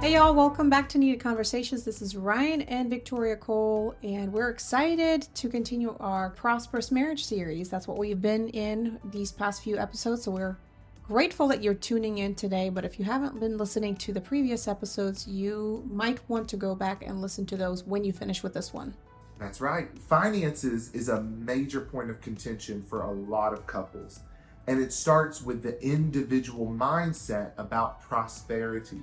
Hey y'all, welcome back to Needed Conversations. This is Ryan and Victoria Cole, and we're excited to continue our Prosperous Marriage series. That's what we've been in these past few episodes, so we're grateful that you're tuning in today. But if you haven't been listening to the previous episodes, you might want to go back and listen to those when you finish with this one. That's right. Finances is a major point of contention for a lot of couples, and it starts with the individual mindset about prosperity.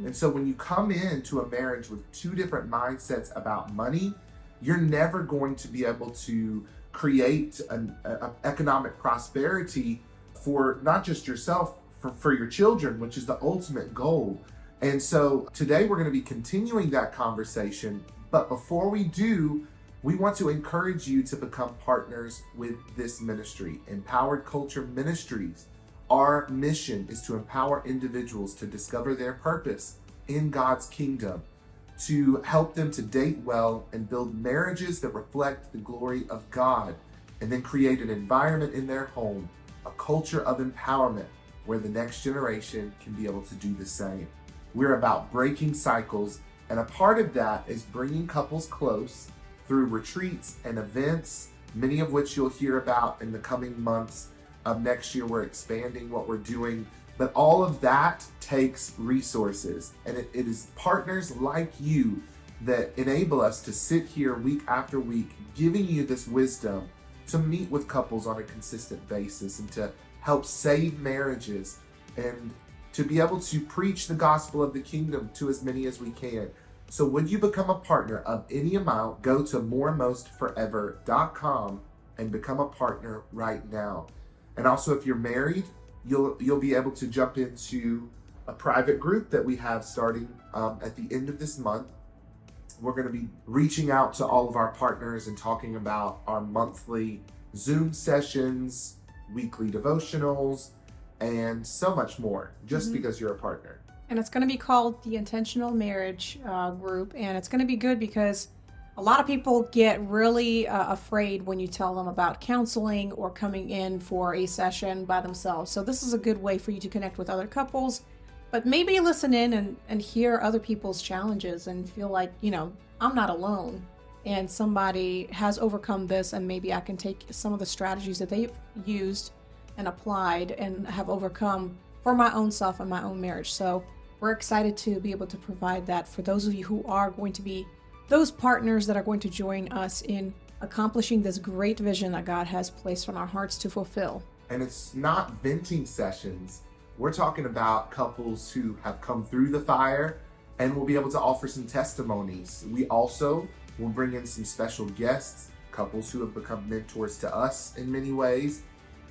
And so when you come into a marriage with two different mindsets about money, you're never going to be able to create an economic prosperity for not just yourself, for your children, which is the ultimate goal. And so today we're going to be continuing that conversation. But before we do, we want to encourage you to become partners with this ministry, Empowered Culture Ministries. Our mission is to empower individuals to discover their purpose in God's kingdom, to help them to date well and build marriages that reflect the glory of God, and then create an environment in their home, a culture of empowerment where the next generation can be able to do the same. We're about breaking cycles, and a part of that is bringing couples close through retreats and events, many of which you'll hear about in the coming months. Next year, we're expanding what we're doing, but all of that takes resources, and it is partners like you that enable us to sit here week after week, giving you this wisdom to meet with couples on a consistent basis and to help save marriages and to be able to preach the gospel of the kingdom to as many as we can. So would you become a partner of any amount? Go to moremostforever.com and become a partner right now. And also, if you're married, you'll be able to jump into a private group that we have starting at the end of this month. We're going to be reaching out to all of our partners and talking about our monthly Zoom sessions, weekly devotionals, and so much more, just because you're a partner. And it's going to be called the Intentional Marriage Group, and it's going to be good because a lot of people get really afraid when you tell them about counseling or coming in for a session by themselves. So this is a good way for you to connect with other couples, but maybe listen in and hear other people's challenges and feel like, I'm not alone and somebody has overcome this, and maybe I can take some of the strategies that they've used and applied and have overcome for my own self and my own marriage. So we're excited to be able to provide that for those of you who are going to be those partners that are going to join us in accomplishing this great vision that God has placed on our hearts to fulfill. And it's not venting sessions. We're talking about couples who have come through the fire, and we'll be able to offer some testimonies. We also will bring in some special guests, couples who have become mentors to us in many ways.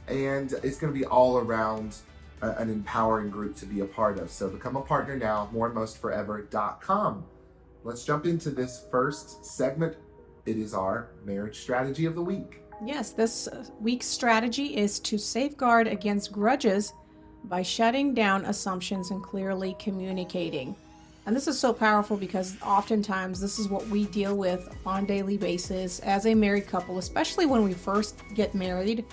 And it's going to be all around an empowering group to be a part of. So become a partner now, moremostforever.com. Let's jump into this first segment. It is our marriage strategy of the week. Yes, this week's strategy is to safeguard against grudges by shutting down assumptions and clearly communicating. And this is so powerful because oftentimes this is what we deal with on a daily basis as a married couple, especially when we first get married.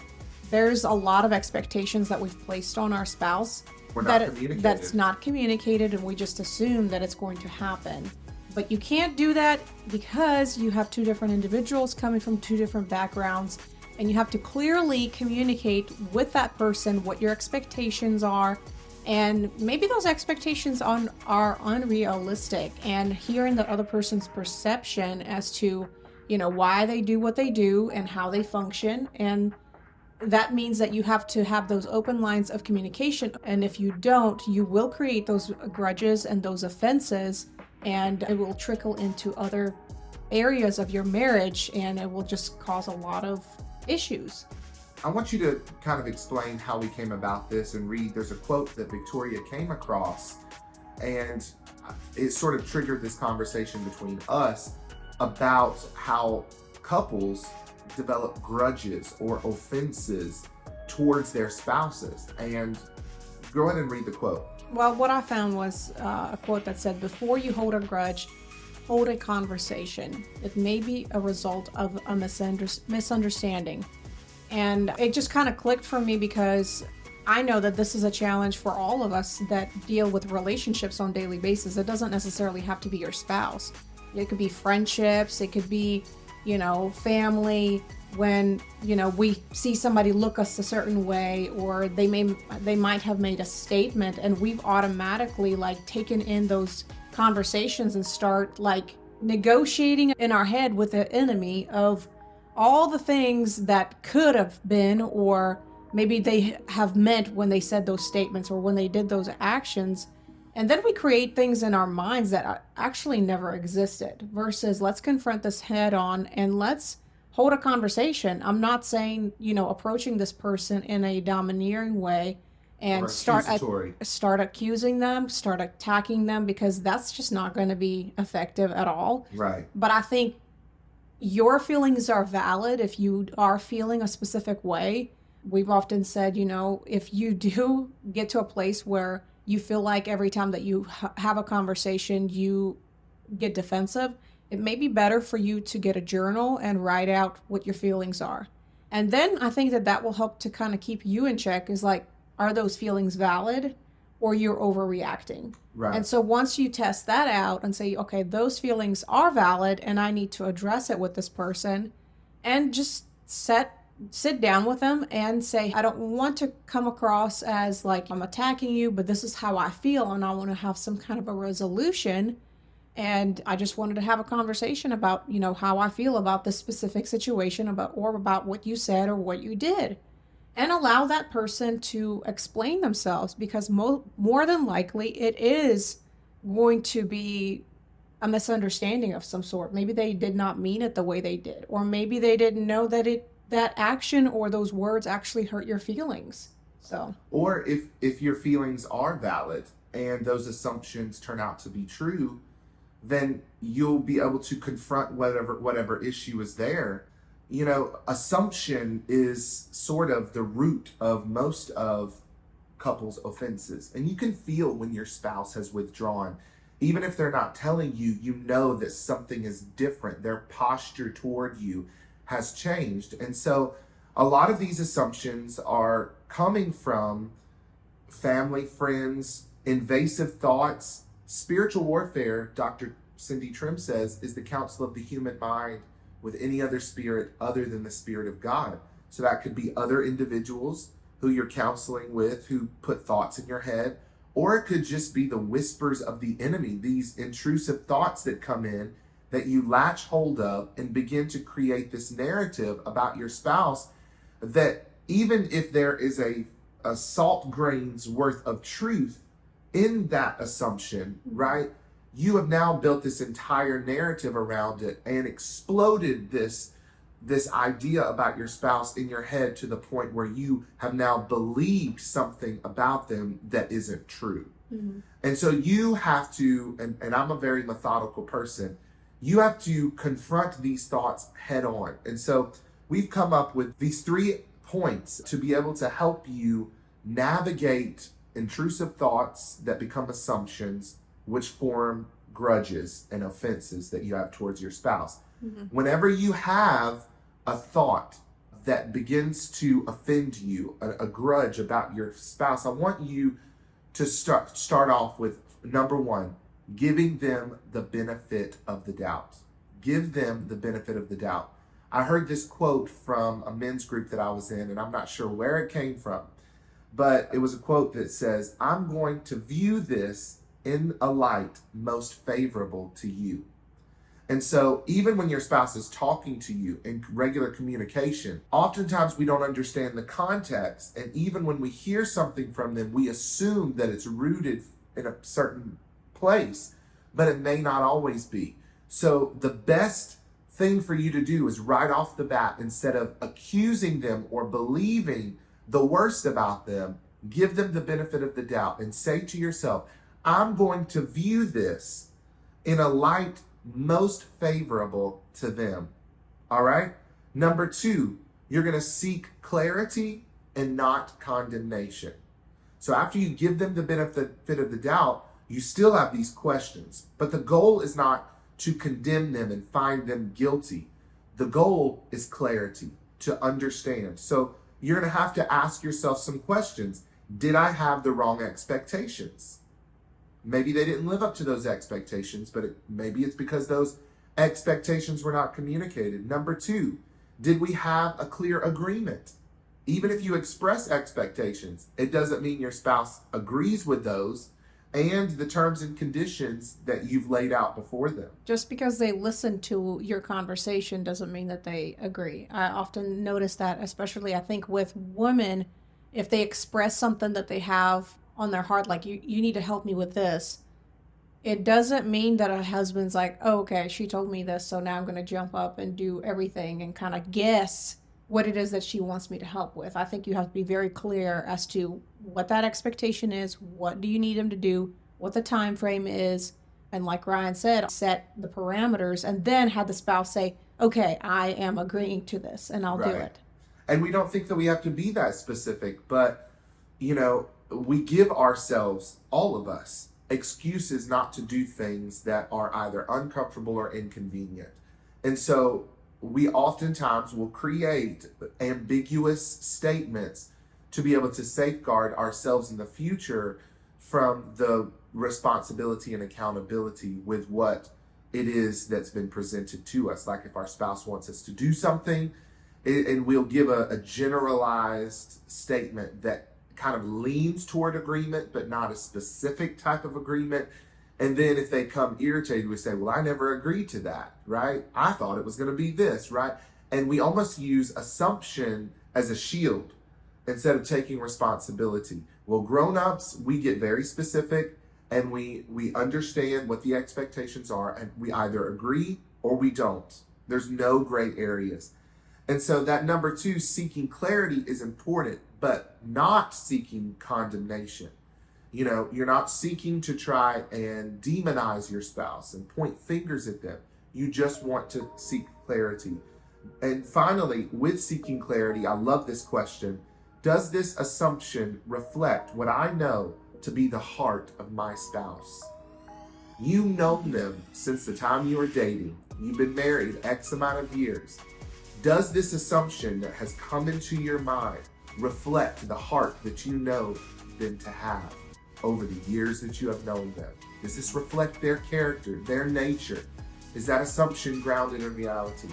There's a lot of expectations that we've placed on our spouse that's not communicated, and we just assume that it's going to happen. But you can't do that because you have two different individuals coming from two different backgrounds, and you have to clearly communicate with that person what your expectations are, and maybe those expectations are unrealistic, and hearing the other person's perception as to, why they do what they do and how they function. And that means that you have to have those open lines of communication, and if you don't, you will create those grudges and those offenses, and it will trickle into other areas of your marriage, and it will just cause a lot of issues. I want you to kind of explain how we came about this and read. There's a quote that Victoria came across, and it sort of triggered this conversation between us about how couples develop grudges or offenses towards their spouses. And go ahead and read the quote. Well, what I found was a quote that said, "Before you hold a grudge, hold a conversation. It may be a result of a misunderstanding." And it just kind of clicked for me because I know that this is a challenge for all of us that deal with relationships on a daily basis. It doesn't necessarily have to be your spouse. It could be friendships, it could be, family. When, we see somebody look us a certain way, or they might have made a statement, and we've automatically like taken in those conversations and start like negotiating in our head with the enemy of all the things that could have been, or maybe they have meant when they said those statements or when they did those actions. And then we create things in our minds that actually never existed, versus let's confront this head on and let's hold a conversation. I'm not saying, approaching this person in a domineering way and start accusing them, start attacking them, because that's just not going to be effective at all. Right. But I think your feelings are valid if you are feeling a specific way. We've often said, if you do get to a place where you feel like every time that you have a conversation, you get defensive, it may be better for you to get a journal and write out what your feelings are. And then I think that will help to kind of keep you in check, is like, are those feelings valid, or you're overreacting? Right. And so once you test that out and say, okay, those feelings are valid and I need to address it with this person, and just sit down with them and say, I don't want to come across as like I'm attacking you, but this is how I feel and I want to have some kind of a resolution. And I just wanted to have a conversation about, how I feel about this specific situation, about what you said or what you did. And allow that person to explain themselves, because more than likely it is going to be a misunderstanding of some sort. Maybe they did not mean it the way they did, or maybe they didn't know that action or those words actually hurt your feelings. So, or if your feelings are valid and those assumptions turn out to be true, then you'll be able to confront whatever issue is there. Assumption is sort of the root of most of couples' offenses. And you can feel when your spouse has withdrawn. Even if they're not telling you, you know that something is different. Their posture toward you has changed. And so a lot of these assumptions are coming from family, friends, invasive thoughts. Spiritual warfare, Dr. Cindy Trim says, is the counsel of the human mind with any other spirit other than the Spirit of God. So that could be other individuals who you're counseling with, who put thoughts in your head, or it could just be the whispers of the enemy, these intrusive thoughts that come in that you latch hold of and begin to create this narrative about your spouse, that even if there is a salt grain's worth of truth in that assumption, right? You have now built this entire narrative around it and exploded this idea about your spouse in your head to the point where you have now believed something about them that isn't true. Mm-hmm. And so you have to, and I'm a very methodical person, you have to confront these thoughts head on. And so we've come up with these 3 points to be able to help you navigate intrusive thoughts that become assumptions, which form grudges and offenses that you have towards your spouse. Mm-hmm. Whenever you have a thought that begins to offend you, a grudge about your spouse, I want you to start off with number 1, giving them the benefit of the doubt. Give them the benefit of the doubt. I heard this quote from a men's group that I was in, and I'm not sure where it came from, but it was a quote that says, I'm going to view this in a light most favorable to you. And so even when your spouse is talking to you in regular communication, oftentimes we don't understand the context. And even when we hear something from them, we assume that it's rooted in a certain place, but it may not always be. So the best thing for you to do is right off the bat, instead of accusing them or believing the worst about them, give them the benefit of the doubt and say to yourself, I'm going to view this in a light most favorable to them. All right? Number 2, you're going to seek clarity and not condemnation. So after you give them the benefit of the doubt, you still have these questions. But the goal is not to condemn them and find them guilty. The goal is clarity, to understand. So you're going to have to ask yourself some questions. Did I have the wrong expectations? Maybe they didn't live up to those expectations, but maybe it's because those expectations were not communicated. Number two, did we have a clear agreement? Even if you express expectations, it doesn't mean your spouse agrees with those and the terms and conditions that you've laid out before them. Just because they listen to your conversation doesn't mean that they agree. I often notice that, especially I think with women, if they express something that they have on their heart, like you need to help me with this, it doesn't mean that a husband's like, oh, okay, she told me this, so now I'm going to jump up and do everything and kind of guess what it is that she wants me to help with. I think you have to be very clear as to what that expectation is, what do you need him to do, what the time frame is, and like Ryan said, set the parameters, and then have the spouse say, okay, I am agreeing to this and I'll do it. And we don't think that we have to be that specific, but we give ourselves, all of us, excuses not to do things that are either uncomfortable or inconvenient. And so we oftentimes will create ambiguous statements to be able to safeguard ourselves in the future from the responsibility and accountability with what it is that's been presented to us. Like if our spouse wants us to do something, and we'll give a generalized statement that kind of leans toward agreement, but not a specific type of agreement. And then if they come irritated, we say, well, I never agreed to that, right? I thought it was going to be this, right? And we almost use assumption as a shield instead of taking responsibility. Well, grown-ups, we get very specific and we understand what the expectations are, and we either agree or we don't. There's no gray areas. And so that number two, seeking clarity, is important, but not seeking condemnation. You're not seeking to try and demonize your spouse and point fingers at them. You just want to seek clarity. And finally, with seeking clarity, I love this question. Does this assumption reflect what I know to be the heart of my spouse? You've known them since the time you were dating. You've been married X amount of years. Does this assumption that has come into your mind reflect the heart that you know them to have over the years that you have known them? Does this reflect their character, their nature? Is that assumption grounded in reality?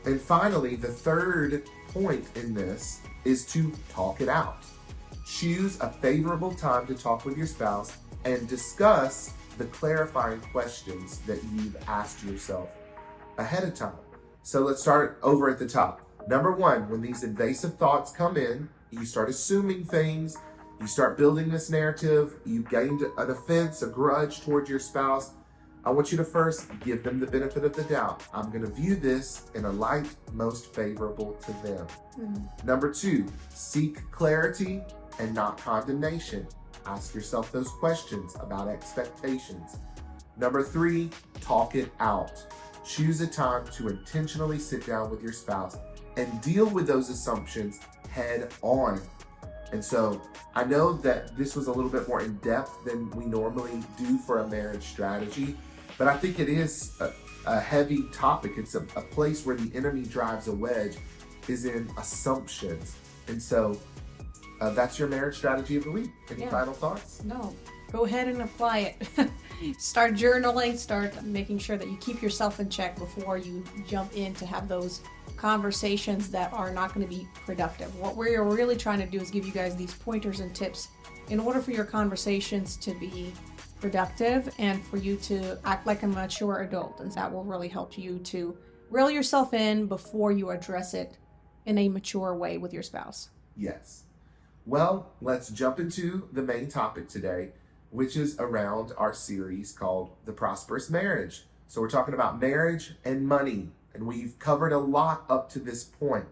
And finally, the third point in this is to talk it out. Choose a favorable time to talk with your spouse and discuss the clarifying questions that you've asked yourself ahead of time. So let's start over at the top. Number one, when these invasive thoughts come in, you start assuming things, you start building this narrative, you've gained an offense, a grudge towards your spouse. I want you to first give them the benefit of the doubt. I'm going to view this in a light most favorable to them. Number two, seek clarity and not condemnation. Ask yourself those questions about expectations. Number three, talk it out. Choose a time to intentionally sit down with your spouse and deal with those assumptions head on. And so I know that this was a little bit more in depth than we normally do for a marriage strategy, but I think it is a heavy topic. It's a place where the enemy drives a wedge, is in assumptions. And so that's your marriage strategy of the week. Any final thoughts? No. Go ahead and apply it. Start journaling, start making sure that you keep yourself in check before you jump in to have those conversations that are not going to be productive. What we're really trying to do is give you guys these pointers and tips in order for your conversations to be productive and for you to act like a mature adult. And that will really help you to reel yourself in before you address it in a mature way with your spouse. Yes. Well, let's jump into the main topic today, which is around our series called The Prosperous Marriage. So we're talking about marriage and money, and we've covered a lot up to this point.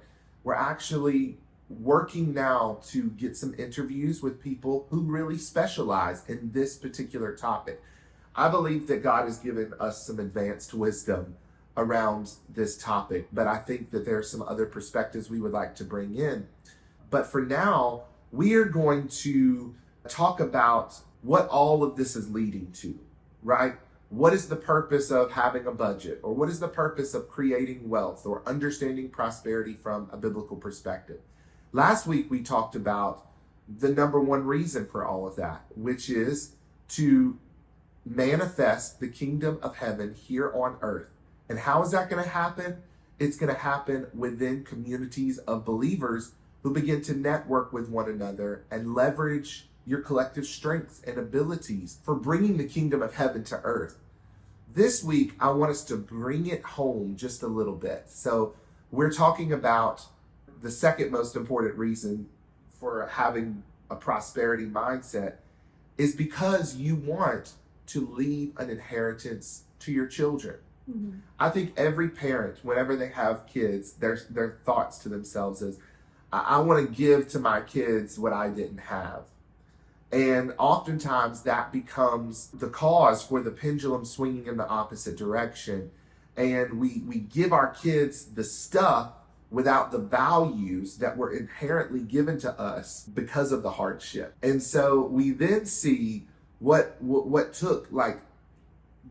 We're actually working now to get some interviews with people who really specialize in this particular topic. I believe that God has given us some advanced wisdom around this topic, but I think that there are some other perspectives we would like to bring in. But for now, we are going to talk about what all of this is leading to, right? What is the purpose of having a budget? Or what is the purpose of creating wealth or understanding prosperity from a biblical perspective? Last week, we talked about the number one reason for all of that, which is to manifest the kingdom of heaven here on earth. And how is that going to happen? It's going to happen within communities of believers who begin to network with one another and leverage your collective strengths and abilities for bringing the kingdom of heaven to earth. This week, I want us to bring it home just a little bit. So we're talking about the second most important reason for having a prosperity mindset is because you want to leave an inheritance to your children. Mm-hmm. I think every parent, whenever they have kids, their thoughts to themselves is, I want to give to my kids what I didn't have. And oftentimes that becomes the cause for the pendulum swinging in the opposite direction. And we give our kids the stuff without the values that were inherently given to us because of the hardship. And so we then see what took like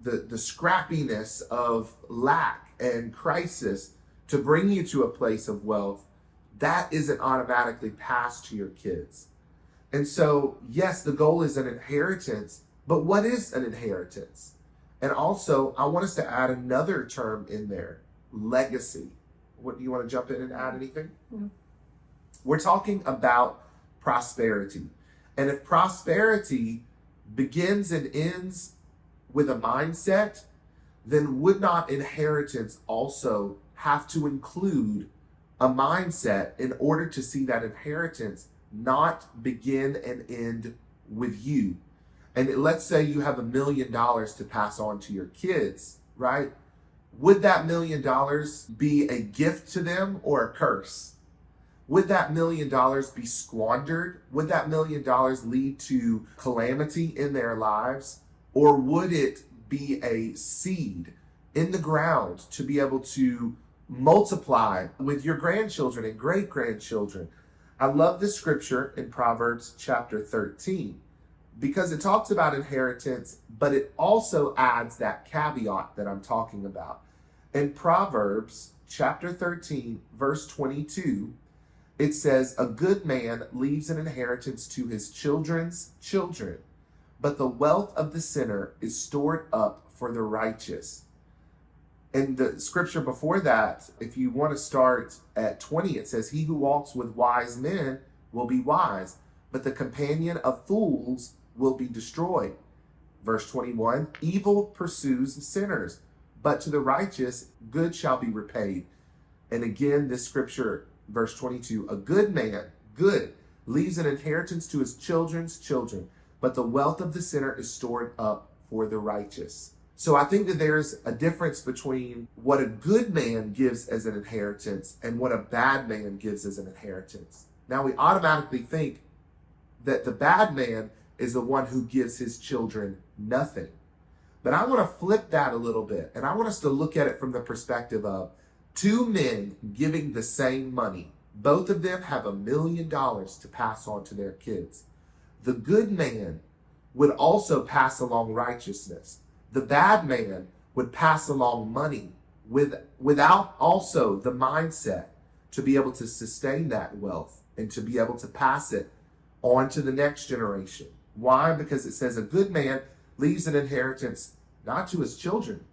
the scrappiness of lack and crisis to bring you to a place of wealth. That isn't automatically passed to your kids. And so, yes, the goal is an inheritance, but what is an inheritance? And also, I want us to add another term in there, legacy. What, do you want to jump in and add anything? Mm-hmm. We're talking about prosperity. And if prosperity begins and ends with a mindset, then would not inheritance also have to include a mindset in order to see that inheritance not begin and end with you? And let's say you have $1 million to pass on to your kids, right? Would that $1 million be a gift to them or a curse? Would that $1 million be squandered? Would that $1 million lead to calamity in their lives? Or would it be a seed in the ground to be able to multiply with your grandchildren and great-grandchildren? I love this scripture in Proverbs chapter 13 because it talks about inheritance, but it also adds that caveat that I'm talking about. In Proverbs chapter 13, verse 22, it says, "A good man leaves an inheritance to his children's children, but the wealth of the sinner is stored up for the righteous." And the scripture before that, if you want to start at 20, it says, "He who walks with wise men will be wise, but the companion of fools will be destroyed." Verse 21, "Evil pursues sinners, but to the righteous good shall be repaid." And again, this scripture, verse 22, "A good man, good, leaves an inheritance to his children's children, but the wealth of the sinner is stored up for the righteous." So I think that there's a difference between what a good man gives as an inheritance and what a bad man gives as an inheritance. Now we automatically think that the bad man is the one who gives his children nothing. But I want to flip that a little bit, and I want us to look at it from the perspective of two men giving the same money. Both of them have $1 million to pass on to their kids. The good man would also pass along righteousness. The bad man would pass along money without also the mindset to be able to sustain that wealth and to be able to pass it on to the next generation. Why? Because it says a good man leaves an inheritance not to his children,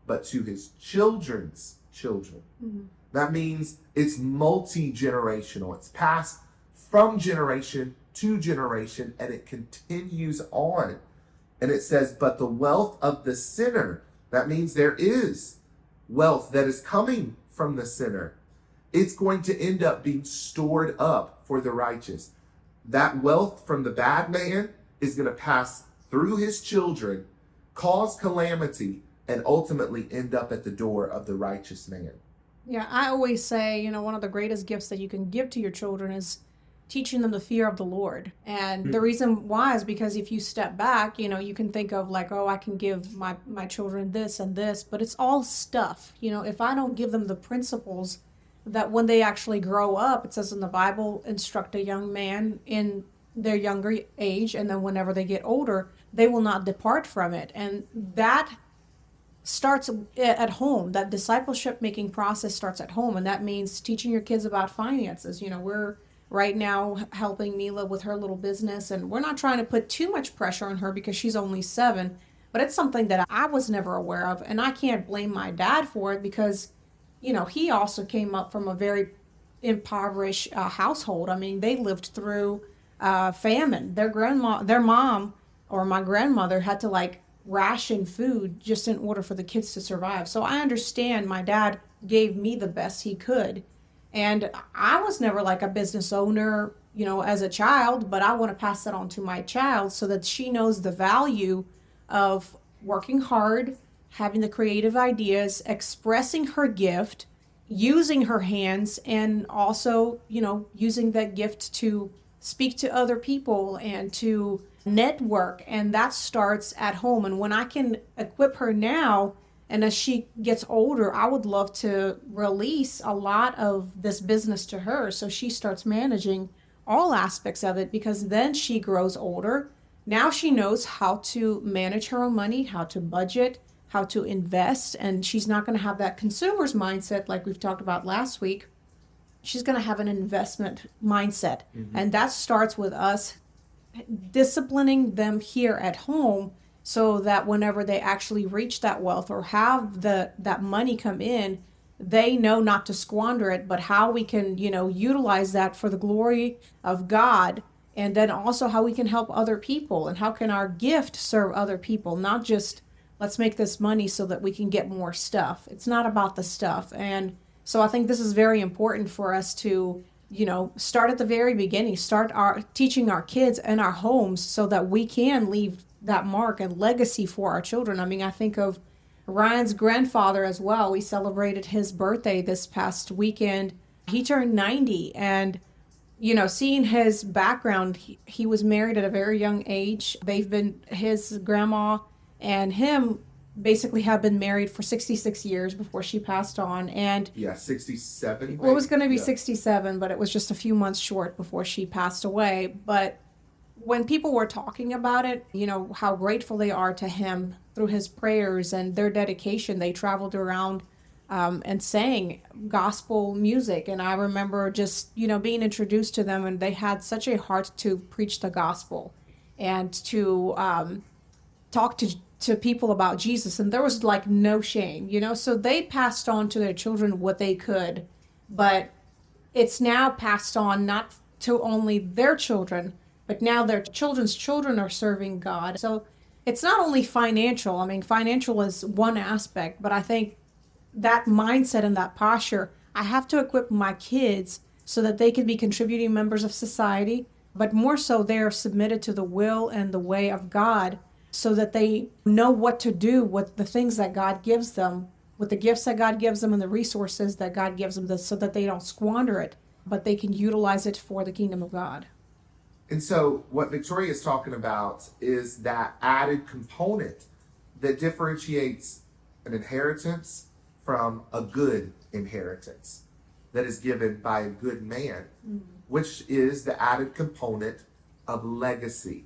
but to his children's children. Mm-hmm. That means it's multi-generational. It's passed from generation to generation, and it continues on. And it says, "But the wealth of the sinner," that means there is wealth that is coming from the sinner. It's going to end up being stored up for the righteous. That wealth from the bad man is going to pass through his children, cause calamity, and ultimately end up at the door of the righteous man. Yeah, I always say, one of the greatest gifts that you can give to your children is teaching them the fear of the Lord. And the reason why is because if you step back, you can think of like, oh, I can give my children this and this, but it's all stuff. If I don't give them the principles that when they actually grow up, it says in the Bible, instruct a young man in their younger age, and then whenever they get older, they will not depart from it. And that starts at home. That discipleship making process starts at home, and that means teaching your kids about finances. right now helping Mila with her little business. And we're not trying to put too much pressure on her because she's only 7, but it's something that I was never aware of. And I can't blame my dad for it because, he also came up from a very impoverished household. I mean, they lived through famine. Their mom, or my grandmother, had to like ration food just in order for the kids to survive. So I understand my dad gave me the best he could. And I was never like a business owner, as a child, but I want to pass that on to my child so that she knows the value of working hard, having the creative ideas, expressing her gift, using her hands, and also, using that gift to speak to other people and to network. And that starts at home. And when I can equip her now, and as she gets older, I would love to release a lot of this business to her so she starts managing all aspects of it, because then she grows older. Now she knows how to manage her own money, how to budget, how to invest, and she's not going to have that consumer's mindset like we've talked about last week. She's going to have an investment mindset. Mm-hmm. And that starts with us disciplining them here at home so that whenever they actually reach that wealth or have that money come in, they know not to squander it, but how we can, utilize that for the glory of God. And then also how we can help other people, and how can our gift serve other people, not just let's make this money so that we can get more stuff. It's not about the stuff. And so I think this is very important for us to, start at the very beginning, start teaching our kids and our homes so that we can leave that mark and legacy for our children. I mean, I think of Ryan's grandfather as well. We celebrated his birthday this past weekend. He turned 90, and seeing his background, he was married at a very young age. His grandma and him basically have been married for 66 years before she passed on. And 67. Well, it was going to be 67, but it was just a few months short before she passed away. But when people were talking about it, how grateful they are to him through his prayers and their dedication. They traveled around and sang gospel music. And I remember just, being introduced to them, and they had such a heart to preach the gospel and to talk to people about Jesus. And there was like no shame, so they passed on to their children what they could. But it's now passed on not to only their children, but now their children's children are serving God. So it's not only financial. I mean, financial is one aspect, but I think that mindset and that posture, I have to equip my kids so that they can be contributing members of society, but more so they're submitted to the will and the way of God so that they know what to do with the things that God gives them, with the gifts that God gives them and the resources that God gives them, so that they don't squander it, but they can utilize it for the kingdom of God. And so what Victoria is talking about is that added component that differentiates an inheritance from a good inheritance that is given by a good man, which is the added component of legacy.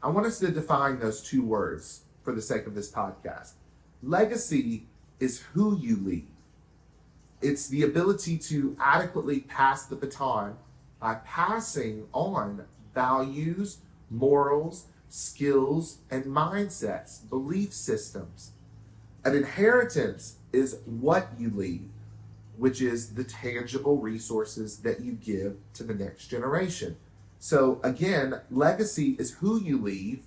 I want us to define those two words for the sake of this podcast. Legacy is who you leave. It's the ability to adequately pass the baton by passing on values, morals, skills, and mindsets, belief systems. An inheritance is what you leave, which is the tangible resources that you give to the next generation. So again, legacy is who you leave,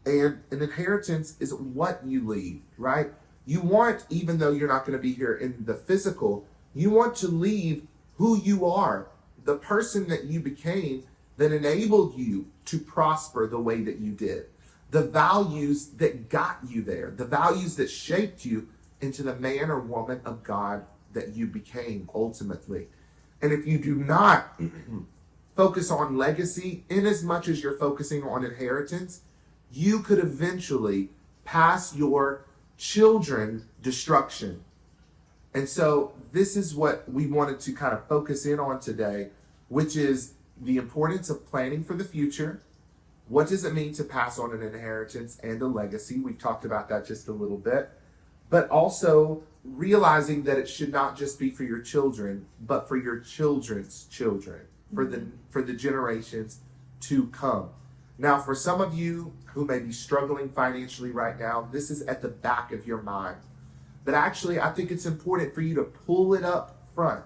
and an inheritance is what you leave, right? You want, even though you're not going to be here in the physical, you want to leave who you are, the person that you became that enabled you to prosper the way that you did, the values that got you there, the values that shaped you into the man or woman of God that you became ultimately. And if you do not focus on legacy in as much as you're focusing on inheritance, you could eventually pass your children destruction. And so this is what we wanted to kind of focus in on today, which is the importance of planning for the future. What does it mean to pass on an inheritance and a legacy? We've talked about that just a little bit. But also realizing that it should not just be for your children, but for your children's children. for the generations to come. Now, for some of you who may be struggling financially right now, this is at the back of your mind. But actually, I think it's important for you to pull it up front,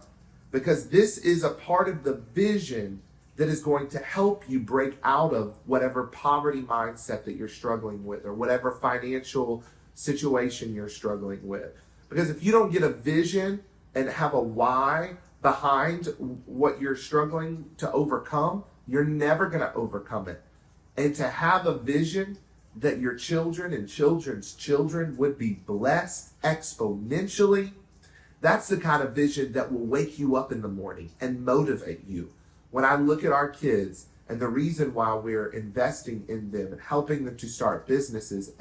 because this is a part of the vision that is going to help you break out of whatever poverty mindset that you're struggling with, or whatever financial situation you're struggling with. Because if you don't get a vision and have a why behind what you're struggling to overcome, you're never going to overcome it. And to have a vision that your children and children's children would be blessed exponentially, that's the kind of vision that will wake you up in the morning and motivate you. When I look at our kids and the reason why we're investing in them and helping them to start businesses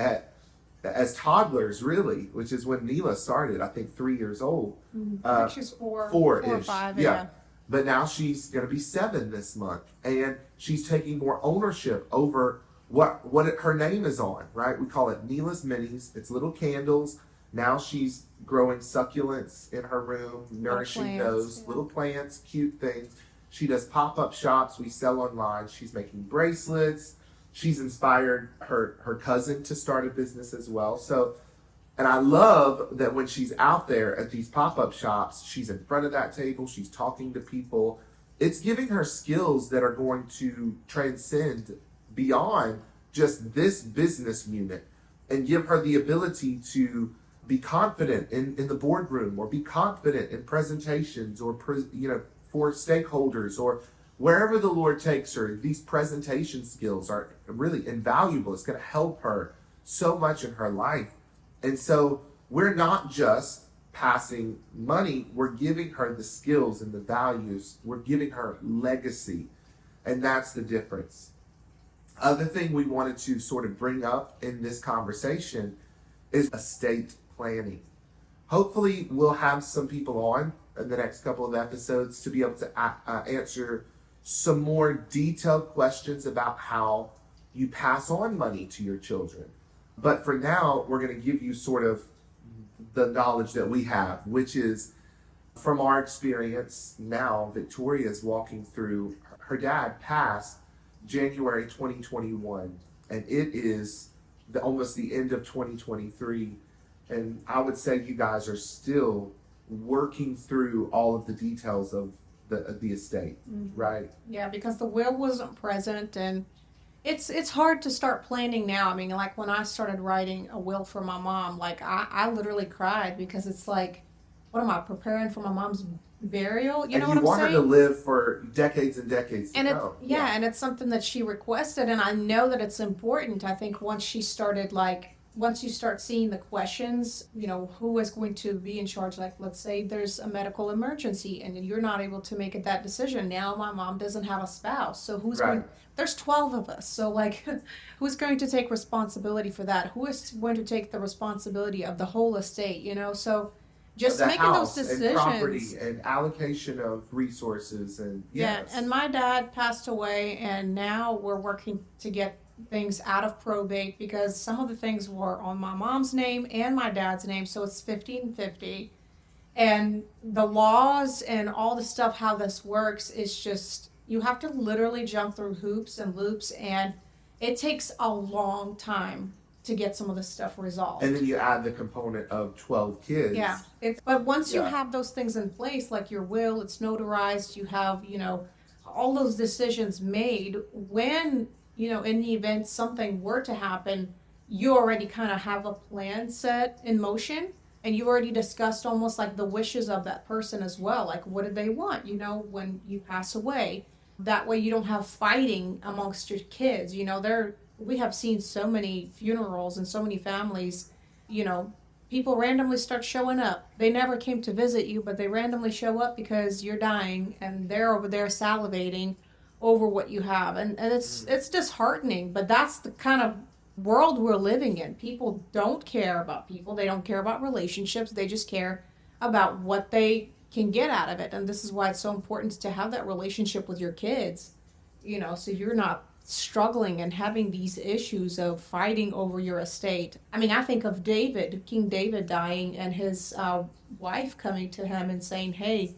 as toddlers, really, which is when Neela started, I think 3 years old. I think she's four or five. Yeah. But now she's going to be 7 this month, and she's taking more ownership over what her name is on, right? We call it Neela's Minis. It's little candles. Now she's growing succulents in her room, nourishing those little plants, cute things. She does pop-up shops. We sell online. She's making bracelets. She's inspired her cousin to start a business as well. So, and I love that when she's out there at these pop-up shops, she's in front of that table, she's talking to people. It's giving her skills that are going to transcend beyond just this business unit and give her the ability to be confident in the boardroom, or be confident in presentations, or for stakeholders, or wherever the Lord takes her. These presentation skills are really invaluable. It's going to help her so much in her life. And so we're not just passing money, we're giving her the skills and the values. We're giving her legacy. And that's the difference. Other thing we wanted to sort of bring up in this conversation is estate planning. Hopefully we'll have some people on in the next couple of episodes to be able to answer some more detailed questions about how you pass on money to your children. But for now, we're going to give you sort of the knowledge that we have, which is from our experience. Now, Victoria is walking through, her dad passed January 2021, and it is almost the end of 2023. And I would say you guys are still working through all of the details of the estate, right? Yeah, because the will wasn't present, and it's hard to start planning now. I mean, like when I started writing a will for my mom, like I literally cried, because it's like, what am I preparing for my mom's burial? You know what I'm saying? And you want her to live for decades and decades to come. Yeah, and it's something that she requested, and I know that it's important. I think once you start seeing the questions, who is going to be in charge? Like, let's say there's a medical emergency and you're not able to make that decision. Now my mom doesn't have a spouse. So there's 12 of us. So like, who's going to take responsibility for that? Who is going to take the responsibility of the whole estate, So just making those decisions. And property and allocation of resources and yes. Yeah, and my dad passed away, and now we're working to get things out of probate, because some of the things were on my mom's name and my dad's name, so it's 50-50. And the laws and all the stuff, how this works, is just, you have to literally jump through hoops and loops, and it takes a long time to get some of this stuff resolved. And then you add the component of 12 kids. Yeah, but once you have those things in place, like your will, it's notarized, you have, all those decisions made, when in the event something were to happen, you already kind of have a plan set in motion, and you already discussed almost like the wishes of that person as well. Like, what do they want, when you pass away? That way you don't have fighting amongst your kids. We have seen so many funerals and so many families, people randomly start showing up. They never came to visit you, but they randomly show up because you're dying, and they're over there salivating over what you have, and it's disheartening. But that's the kind of world we're living in. People don't care about people. They don't care about relationships. They just care about what they can get out of it. And this is why it's so important to have that relationship with your kids, so you're not struggling and having these issues of fighting over your estate. I mean, I think of King David dying, and his wife coming to him and saying, hey,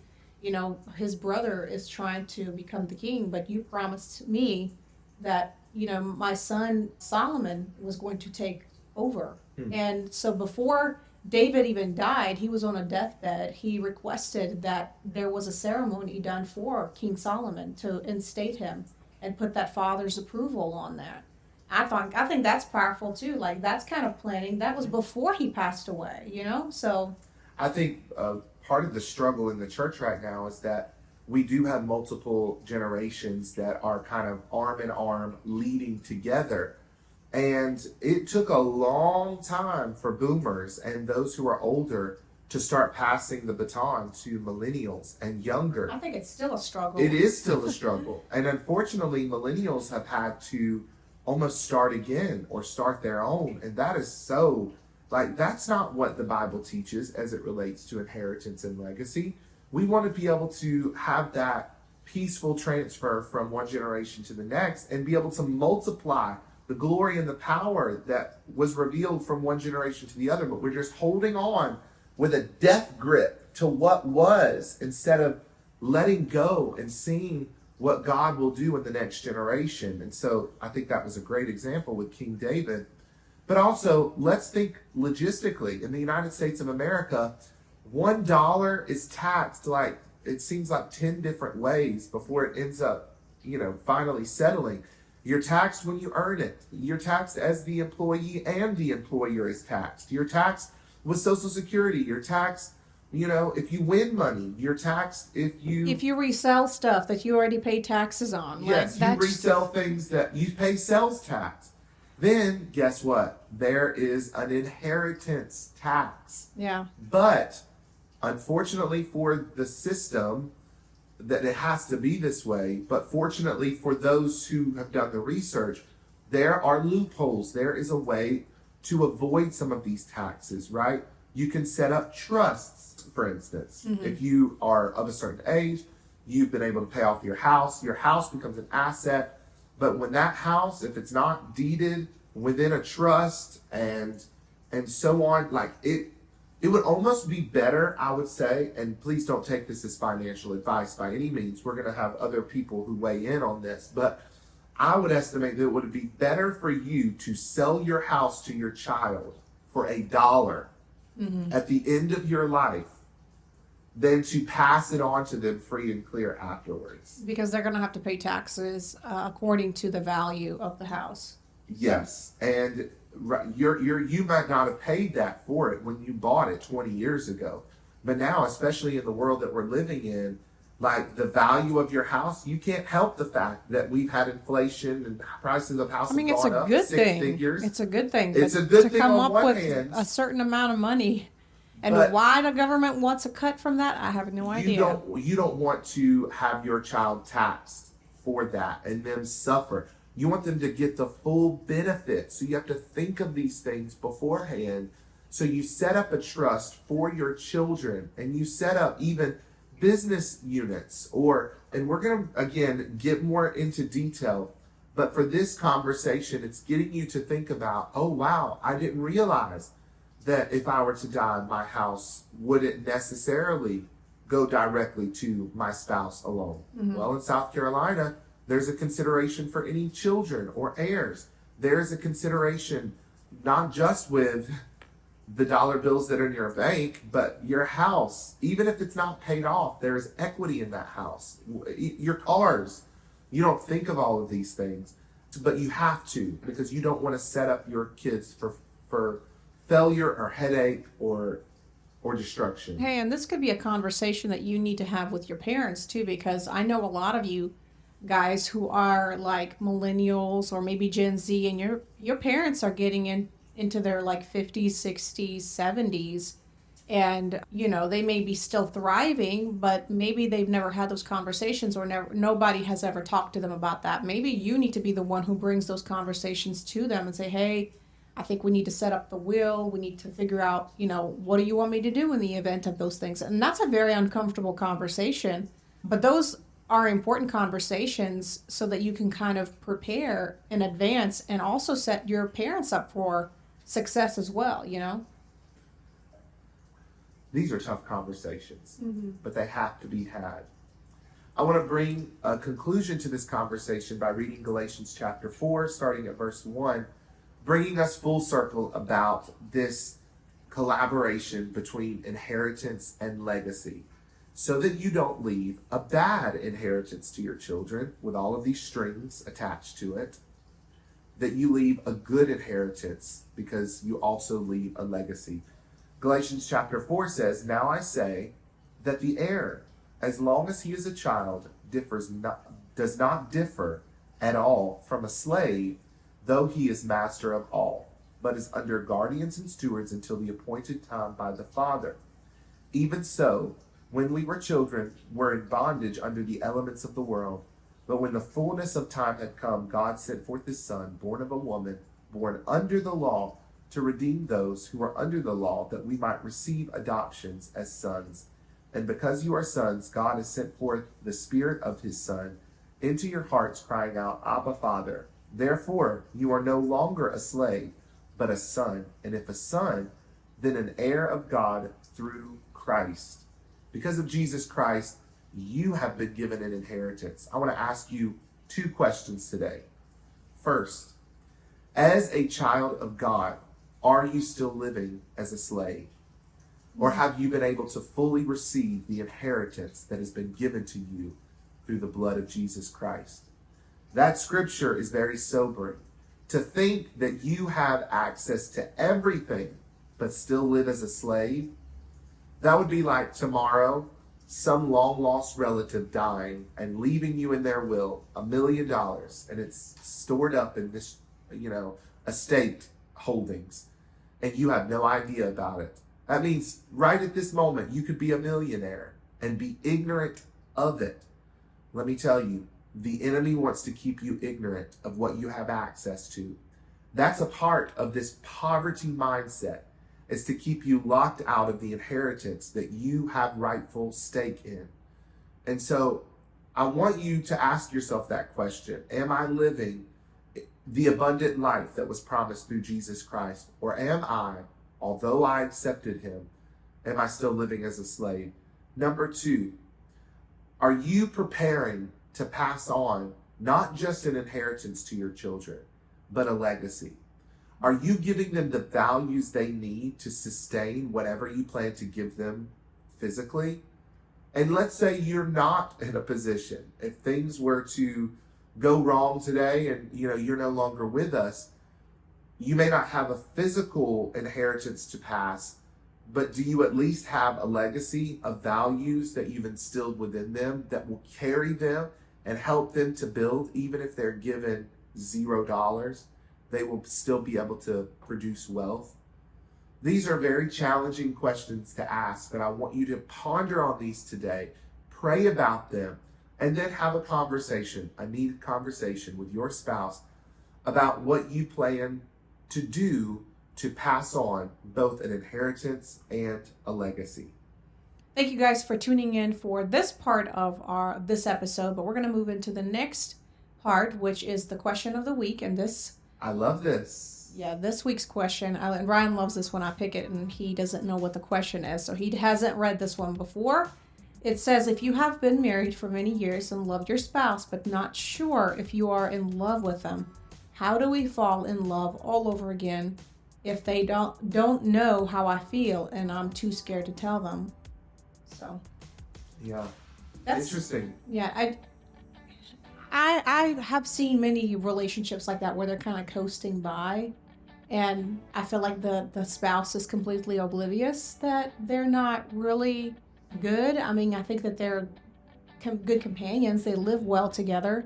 his brother is trying to become the king, but you promised me that, my son Solomon was going to take over. And so before David even died, he was on a deathbed. He requested that there was a ceremony done for King Solomon to instate him and put that father's approval on that. I think that's powerful too. Like, that's kind of planning. That was before he passed away. So I think part of the struggle in the church right now is that we do have multiple generations that are kind of arm in arm leading together. And it took a long time for boomers and those who are older to start passing the baton to millennials and younger. I think it's still a struggle. It is still a struggle. And unfortunately, millennials have had to almost start again or start their own. And that is so, that's not what the Bible teaches as it relates to inheritance and legacy. We want to be able to have that peaceful transfer from one generation to the next and be able to multiply the glory and the power that was revealed from one generation to the other. But we're just holding on with a death grip to what was instead of letting go and seeing what God will do in the next generation. And so I think that was a great example with King David. But also, let's think logistically. In the United States of America, $1 is taxed it seems like 10 different ways before it ends up, finally settling. You're taxed when you earn it. You're taxed as the employee and the employer is taxed. You're taxed with Social Security. You're taxed, if you win money. You're taxed if you resell stuff that you already pay taxes on. Yes, you resell things that you pay sales tax. Then guess what? There is an inheritance tax. Yeah. But unfortunately for the system, that it has to be this way, but fortunately for those who have done the research, there are loopholes. There is a way to avoid some of these taxes, right? You can set up trusts, for instance. Mm-hmm. If you are of a certain age, you've been able to pay off your house becomes an asset. But when that house, if it's not deeded within a trust and so on, it would almost be better, I would say, and please don't take this as financial advice by any means. We're going to have other people who weigh in on this, but I would estimate that it would be better for you to sell your house to your child for $1 mm-hmm. at the end of your life than to pass it on to them free and clear afterwards. Because they're going to have to pay taxes according to the value of the house. Yes, and you might not have paid that for it when you bought it 20 years ago. But now, especially in the world that we're living in, the value of your house, you can't help the fact that we've had inflation and prices of houses gone up 6 figures. It's a good thing. It's a good thing to come on up one with hand. A certain amount of money. And why the government wants a cut from that, I have no idea. You don't want to have your child taxed for that and them suffer. You want them to get the full benefit. So you have to think of these things beforehand. So you set up a trust for your children and you set up even business units and we're going to, again, get more into detail. But for this conversation, it's getting you to think about, oh, wow, I didn't realize that if I were to die, my house wouldn't necessarily go directly to my spouse alone. Mm-hmm. Well, in South Carolina, there's a consideration for any children or heirs. There's a consideration not just with the dollar bills that are in your bank, but your house. Even if it's not paid off, there is equity in that house. Your cars. You don't think of all of these things, but you have to, because you don't want to set up your kids for failure or headache or destruction. Hey, and this could be a conversation that you need to have with your parents too, because I know a lot of you guys who are like millennials or maybe Gen Z, and your parents are getting into their 50s, 60s, 70s, and they may be still thriving, but maybe they've never had those conversations, or nobody has ever talked to them about that. Maybe you need to be the one who brings those conversations to them and say, hey, I think we need to set up the will. We need to figure out, what do you want me to do in the event of those things? And that's a very uncomfortable conversation, but those are important conversations so that you can kind of prepare in advance and also set your parents up for success as well, These are tough conversations, Mm-hmm. but they have to be had. I want to bring a conclusion to this conversation by reading Galatians chapter 4, starting at verse 1, bringing us full circle about this collaboration between inheritance and legacy, so that you don't leave a bad inheritance to your children with all of these strings attached to it, that you leave a good inheritance because you also leave a legacy. Galatians chapter 4 says, "Now I say that the heir, as long as he is a child, does not differ at all from a slave, though he is master of all, but is under guardians and stewards until the appointed time by the Father. Even so, when we were children, were in bondage under the elements of the world. But when the fullness of time had come, God sent forth his Son, born of a woman, born under the law, to redeem those who are under the law, that we might receive adoptions as sons. And because you are sons, God has sent forth the Spirit of his Son into your hearts, crying out, Abba, Father. Therefore, you are no longer a slave, but a son. And if a son, then an heir of God through Christ." Because of Jesus Christ, you have been given an inheritance. I want to ask you 2 questions today. First, as a child of God, are you still living as a slave? Or have you been able to fully receive the inheritance that has been given to you through the blood of Jesus Christ? That scripture is very sobering. To think that you have access to everything but still live as a slave, that would be like tomorrow some long lost relative dying and leaving you in their will $1 million, and it's stored up in this, estate holdings, and you have no idea about it. That means right at this moment, you could be a millionaire and be ignorant of it. Let me tell you, the enemy wants to keep you ignorant of what you have access to. That's a part of this poverty mindset, is to keep you locked out of the inheritance that you have rightful stake in. And so I want you to ask yourself that question. Am I living the abundant life that was promised through Jesus Christ? Or am I, although I accepted him, am I still living as a slave? Number 2, are you preparing to pass on not just an inheritance to your children, but a legacy? Are you giving them the values they need to sustain whatever you plan to give them physically? And let's say you're not in a position, if things were to go wrong today and you're no longer with us, you may not have a physical inheritance to pass, but do you at least have a legacy of values that you've instilled within them that will carry them and help them to build, even if they're given $0? They will still be able to produce wealth. These are very challenging questions to ask, but I want you to ponder on these today, pray about them, and then have a conversation, a needed conversation with your spouse about what you plan to do to pass on both an inheritance and a legacy. Thank you guys for tuning in for this part of this episode, but we're going to move into the next part, which is the question of the week. And I love this. Yeah, this week's question, and Ryan loves this when I pick it, and he doesn't know what the question is, so he hasn't read this one before. It says, if you have been married for many years and loved your spouse, but not sure if you are in love with them, how do we fall in love all over again if they don't know how I feel and I'm too scared to tell them? So, yeah, that's interesting. Yeah, I have seen many relationships like that where they're kind of coasting by, and I feel like the spouse is completely oblivious that they're not really good. I mean, I think that they're good companions. They live well together,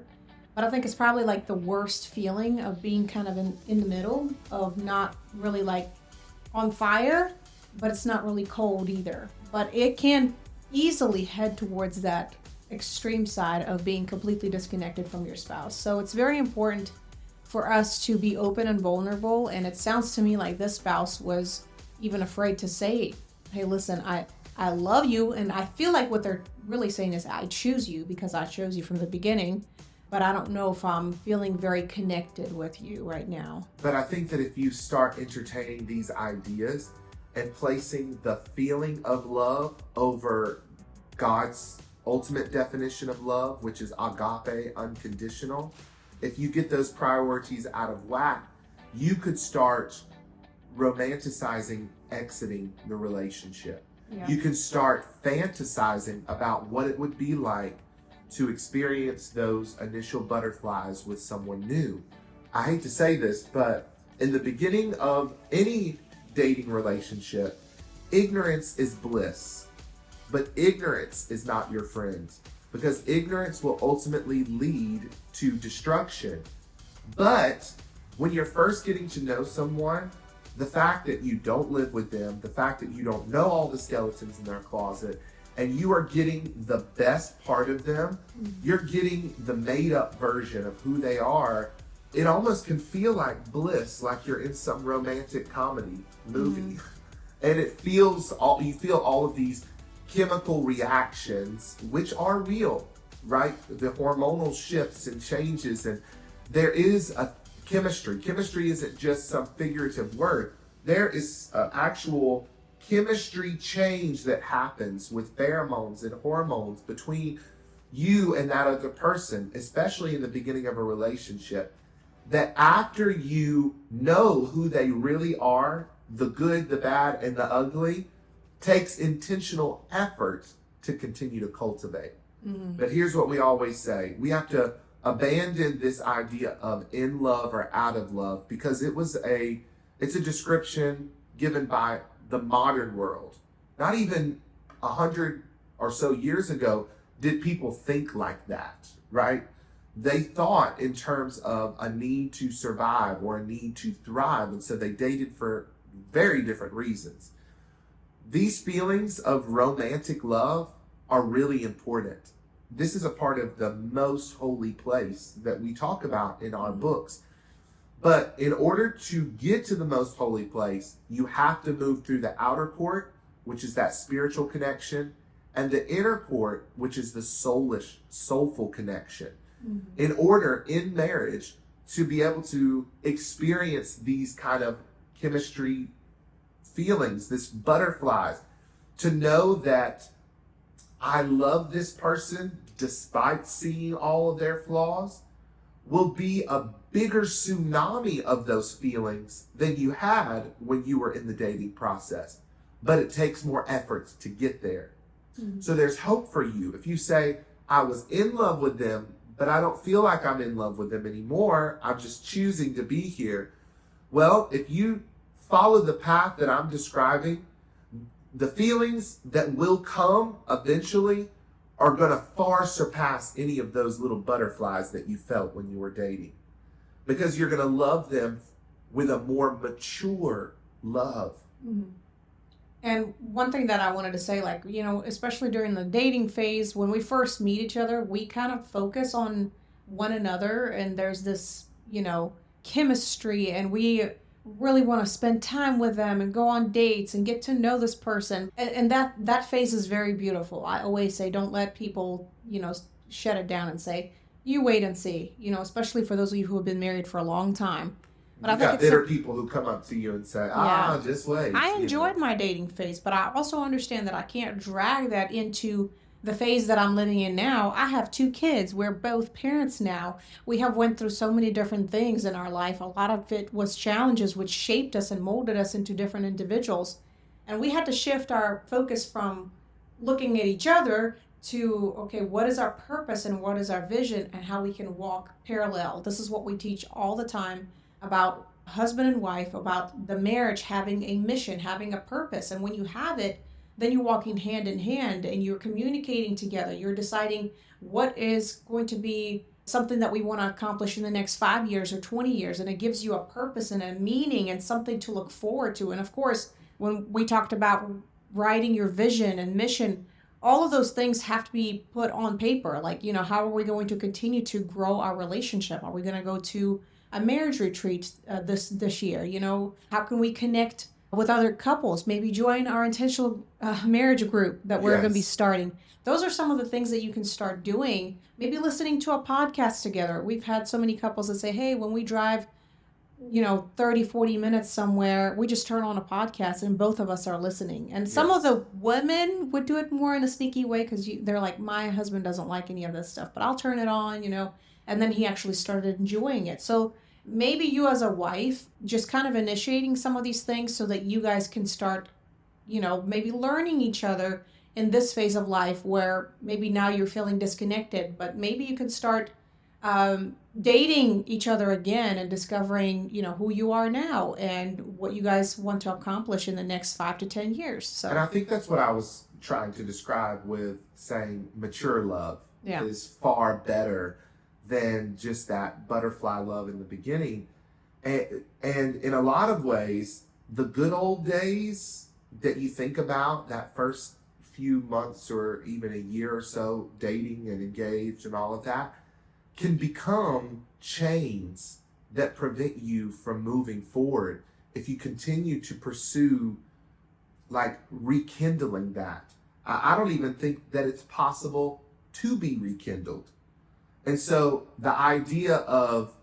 but I think it's probably like the worst feeling of being kind of in the middle of not really like on fire, but it's not really cold either. But it can easily head towards that extreme side of being completely disconnected from your spouse. So it's very important for us to be open and vulnerable. And it sounds to me like this spouse was even afraid to say, hey, listen, I love you. And I feel like what they're really saying is, I choose you because I chose you from the beginning, but I don't know if I'm feeling very connected with you right now. But I think that if you start entertaining these ideas, and placing the feeling of love over God's ultimate definition of love, which is agape, unconditional, if you get those priorities out of whack, you could start romanticizing exiting the relationship. Yeah. You can start fantasizing about what it would be like to experience those initial butterflies with someone new. I hate to say this, but in the beginning of any dating relationship, ignorance is bliss. But ignorance is not your friend, because ignorance will ultimately lead to destruction. But when you're first getting to know someone, the fact that you don't live with them, the fact that you don't know all the skeletons in their closet, and you are getting the best part of them, you're getting the made up version of who they are. It almost can feel like bliss, like you're in some romantic comedy movie. And it feels you feel all of these chemical reactions, which are real, right? The hormonal shifts and changes, and there is a chemistry. Chemistry isn't just some figurative word. There is actual chemistry change that happens with pheromones and hormones between you and that other person, especially in the beginning of a relationship, that after you know who they really are, the good, the bad, and the ugly, takes intentional effort to continue to cultivate. But here's what we always say. We have to abandon this idea of in love or out of love, because it's a description given by the modern world. Not even 100 or so years ago did people think like that, right? They thought in terms of a need to survive or a need to thrive, and so they dated for very different reasons. These feelings of romantic love are really important. This is a part of the most holy place that we talk about in our books. But in order to get to the most holy place, you have to move through the outer court, which is that spiritual connection, and the inner court, which is the soulish, soulful connection. In order, in marriage, to be able to experience these kind of chemistry feelings, this butterflies, to know that I love this person despite seeing all of their flaws, will be a bigger tsunami of those feelings than you had when you were in the dating process. But it takes more effort to get there. So there's hope for you. If you say, I was in love with them, but I don't feel like I'm in love with them anymore, I'm just choosing to be here. Well, if you follow the path that I'm describing, the feelings that will come eventually are going to far surpass any of those little butterflies that you felt when you were dating. Because you're going to love them with a more mature love. And one thing that I wanted to say, like, especially during the dating phase, when we first meet each other, we kind of focus on one another, and there's this, chemistry, and we really want to spend time with them and go on dates and get to know this person. And that phase is very beautiful. I always say, don't let people, shut it down and say, you wait and see, especially for those of you who have been married for a long time. But I think got bitter people who come up to you and say, just wait. I enjoyed my dating phase, but I also understand that I can't drag that into the phase that I'm living in now. I have 2 kids. We're both parents now. We have went through so many different things in our life. A lot of it was challenges which shaped us and molded us into different individuals. And we had to shift our focus from looking at each other to, okay, what is our purpose and what is our vision and how we can walk parallel. This is what we teach all the time about husband and wife, about the marriage having a mission, having a purpose. And when you have it, then you're walking hand in hand and you're communicating together. You're deciding what is going to be something that we want to accomplish in the next 5 years or 20 years. And it gives you a purpose and a meaning and something to look forward to. And of course, when we talked about writing your vision and mission, all of those things have to be put on paper. Like, how are we going to continue to grow our relationship? Are we going to go to a marriage retreat this year? How can we connect with other couples? Maybe join our intentional marriage group that we're going to be starting. Those are some of the things that you can start doing. Maybe listening to a podcast together. We've had so many couples that say, hey, when we drive 30, 40 minutes somewhere, we just turn on a podcast and both of us are listening. And some of Yes. the women would do it more in a sneaky way because they're like, my husband doesn't like any of this stuff, but I'll turn it on, and then he actually started enjoying it. So maybe you as a wife just kind of initiating some of these things so that you guys can start, maybe learning each other in this phase of life where maybe now you're feeling disconnected, but maybe you can start dating each other again and discovering, who you are now and what you guys want to accomplish in the next 5 to 10 years. And I So, think that's what I was trying to describe with saying mature love yeah. is far better than just that butterfly love in the beginning. And in a lot of ways, the good old days that you think about, that first few months or even a year or so dating and engaged and all of that, can become chains that prevent you from moving forward if you continue to pursue like rekindling that. I don't even think that it's possible to be rekindled. And so the idea of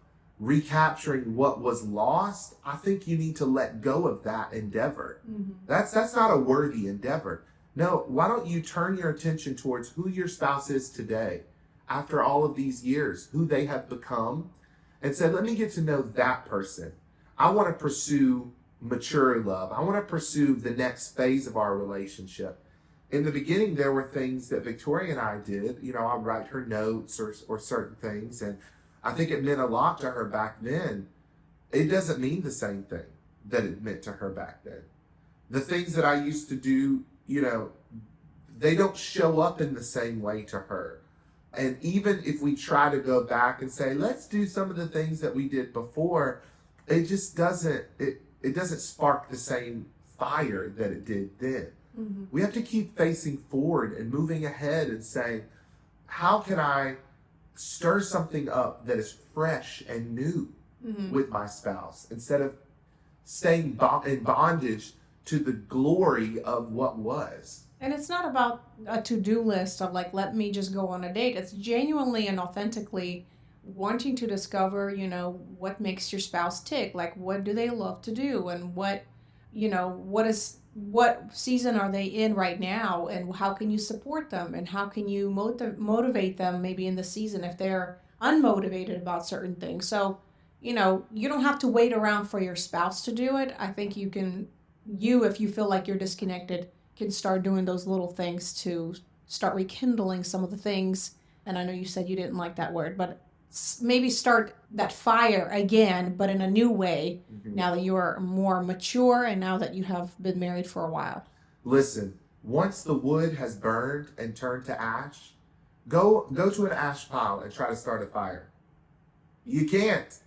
recapturing what was lost, I think you need to let go of that endeavor. Mm-hmm. That's not a worthy endeavor. No, why don't you turn your attention towards who your spouse is today, after all of these years, who they have become, and say, let me get to know that person. I want to pursue mature love. I want to pursue the next phase of our relationship. In the beginning, there were things that Victoria and I did. I'd write her notes or certain things, and I think it meant a lot to her back then. It doesn't mean the same thing that it meant to her back then. The things that I used to do, they don't show up in the same way to her. And even if we try to go back and say, let's do some of the things that we did before, it just doesn't, it doesn't spark the same fire that it did then. Mm-hmm. We have to keep facing forward and moving ahead and saying, how can I stir something up that is fresh and new Mm-hmm. with my spouse instead of staying in bondage to the glory of what was. And it's not about a to-do list of like, let me just go on a date. It's genuinely and authentically wanting to discover, what makes your spouse tick. Like, what do they love to do? And what season are they in right now? And how can you support them? And how can you motivate them maybe in the season if they're unmotivated about certain things? So, you don't have to wait around for your spouse to do it. I think if you feel like you're disconnected, can start doing those little things to start rekindling some of the things. And I know you said you didn't like that word, but maybe start that fire again, but in a new way. Mm-hmm. Now that you are more mature and now that you have been married for a while. Listen, once the wood has burned and turned to ash, go to an ash pile and try to start a fire. You can't.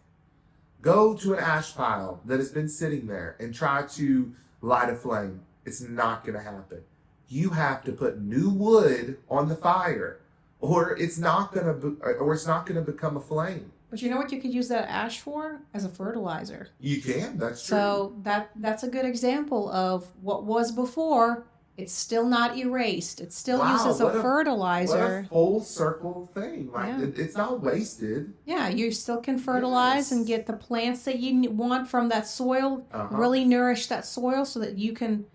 Go to an ash pile that has been sitting there and try to light a flame. It's not going to happen. You have to put new wood on the fire, or it's not going to become a flame. But you know what you could use that ash for? As a fertilizer. You can. That's true. So that's a good example of what was before. It's still not erased. It's still used as a fertilizer. What a full circle thing. Yeah. It's not wasted. Yeah, you still can fertilize and get the plants that you want from that soil, really nourish that soil so that you can,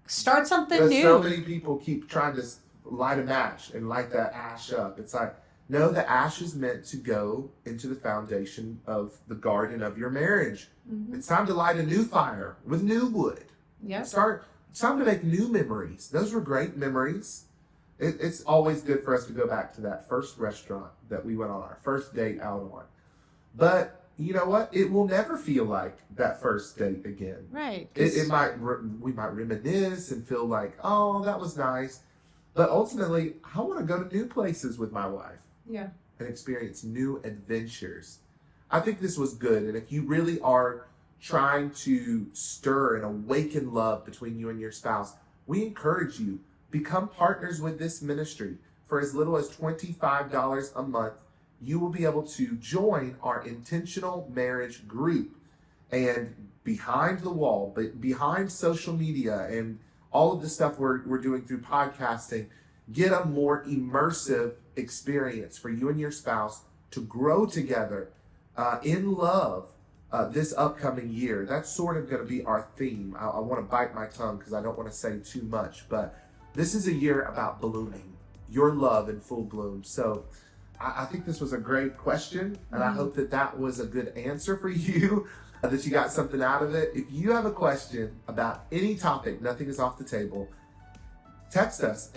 start something new. So many people keep trying to light a match and light that ash up. It's like, no, the ash is meant to go into the foundation of the garden of your marriage. Mm-hmm. It's time to light a new fire with new wood. Yeah. It's time to make new memories. Those were great memories. It's always good for us to go back to that first restaurant that we went on our first date out on. But you know what? It will never feel like that first date again. Right. We might reminisce and feel like, oh, that was nice. But ultimately, I want to go to new places with my wife. Yeah. And experience new adventures. I think this was good. And if you really are trying to stir and awaken love between you and your spouse, we encourage you, become partners with this ministry. For as little as $25 a month, you will be able to join our intentional marriage group. And behind the wall, but behind social media and all of the stuff we're doing through podcasting, get a more immersive experience for you and your spouse to grow together in love this upcoming year. That's sort of going to be our theme. I want to bite my tongue because I don't want to say too much, but this is a year about ballooning, your love in full bloom. So I think this was a great question, and I hope that that was a good answer for you, that you got something out of it. If you have a question about any topic, nothing is off the table, text us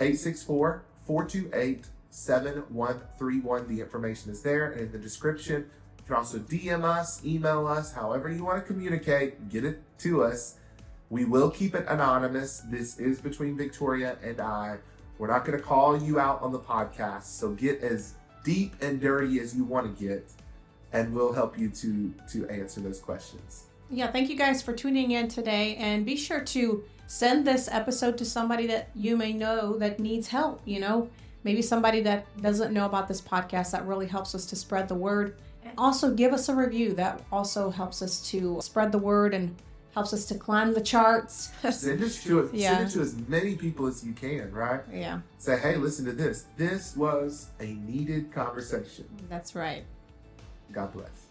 864-428-7131. The information is there and in the description. You can also DM us, email us, however you want to communicate, get it to us. We will keep it anonymous. This is between Victoria and I. We're not going to call you out on the podcast, so get as deep and dirty as you want to get, and we'll help you to answer those questions. Yeah, thank you guys for tuning in today, and be sure to send this episode to somebody that you may know that needs help, maybe somebody that doesn't know about this podcast. That really helps us to spread the word. And also give us a review. That also helps us to spread the word and helps us to climb the charts. Send it to as many people as you can, right? Yeah. Say, hey, listen to this. This was a needed conversation. That's right. God bless.